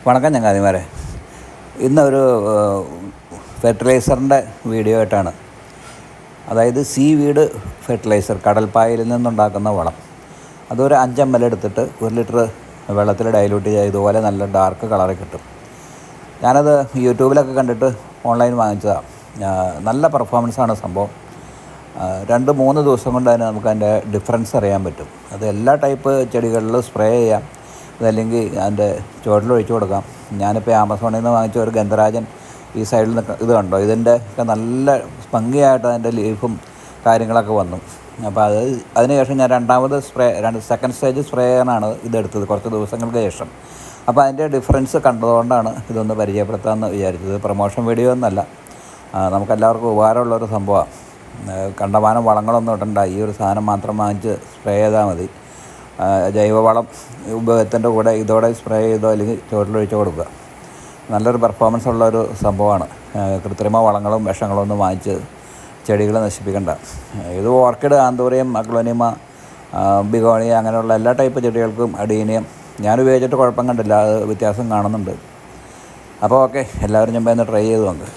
വണക്കം ചങ്ങാതിമാരെ. ഇന്നൊരു ഫെർട്ടിലൈസറിൻ്റെ വീഡിയോ ആയിട്ടാണ്. അതായത് സീവീഡ് ഫെർട്ടിലൈസർ, കടൽപ്പായയിൽ നിന്നുണ്ടാക്കുന്ന വളം. അതൊരു 5 ml എടുത്തിട്ട് 1 ലിറ്റർ വെള്ളത്തിൽ ഡൈലൂട്ട് ചെയ്ത് ഇതുപോലെ നല്ല ഡാർക്ക് കളറിൽ കിട്ടും. ഞാനത് യൂട്യൂബിലൊക്കെ കണ്ടിട്ട് ഓൺലൈൻ വാങ്ങിച്ചതാണ്. നല്ല പെർഫോമൻസാണ് സംഭവം. 2-3 ദിവസം കൊണ്ട് തന്നെ നമുക്ക് അതിൻ്റെ ഡിഫറൻസ് അറിയാൻ പറ്റും. അത് എല്ലാ ടൈപ്പ് ചെടികളിലും സ്പ്രേ ചെയ്യാം, അതല്ലെങ്കിൽ അതിൻ്റെ ചുവട്ടിൽ ഒഴിച്ചു കൊടുക്കാം. ഞാനിപ്പോൾ ആമസോണിൽ നിന്ന് വാങ്ങിച്ച ഒരു ഗന്ധരാജൻ ഈ സൈഡിൽ നിന്ന് ഇത് കണ്ടോ, ഇതിൻ്റെ ഒക്കെ നല്ല ഭംഗിയായിട്ട് അതിൻ്റെ ലീഫും കാര്യങ്ങളൊക്കെ വന്നു. അപ്പോൾ അതിനുശേഷം ഞാൻ സെക്കൻഡ് സ്റ്റേജ് സ്പ്രേ ചെയ്യാനാണ് ഇതെടുത്തത് കുറച്ച് ദിവസങ്ങൾക്ക് ശേഷം. അപ്പോൾ അതിൻ്റെ ഡിഫറൻസ് കണ്ടതുകൊണ്ടാണ് ഇതൊന്ന് പരിചയപ്പെടുത്താമെന്ന് വിചാരിച്ചത്. പ്രൊമോഷൻ വീഡിയോ ഒന്നല്ല, നമുക്കെല്ലാവർക്കും ഉപകാരമുള്ളൊരു സംഭവമാണ്. കണ്ടമാനം വളങ്ങളൊന്നും ഇടണ്ട, ഈ ഒരു സാധനം മാത്രം വാങ്ങിച്ച് സ്പ്രേ ചെയ്താൽ മതി. ജൈവവളം ഉപയോഗത്തിൻ്റെ കൂടെ ഇതോടെ സ്പ്രേ ചെയ്തോ അല്ലെങ്കിൽ ചുവട്ടിലൊഴിച്ച് കൊടുക്കുക. നല്ലൊരു പെർഫോമൻസ് ഉള്ളൊരു സംഭവമാണ്. കൃത്രിമ വളങ്ങളും വിഷങ്ങളും ഒന്നും വാങ്ങിച്ച് ചെടികളെ നശിപ്പിക്കേണ്ട. ഇത് ഓർക്കിഡ്, ആന്തൂറിയം, അഗ്ലോനിമ, ബിഗോണിയ അങ്ങനെയുള്ള എല്ലാ ടൈപ്പ് ചെടികൾക്കും അഡീനിയം ഞാൻ ഉപയോഗിച്ചിട്ട് കുഴപ്പം കണ്ടില്ല, അത് വ്യത്യാസം കാണുന്നുണ്ട്. അപ്പോൾ ഓക്കെ, എല്ലാവരും ചെമ്പേന്ന് ട്രൈ ചെയ്ത് നോക്ക്.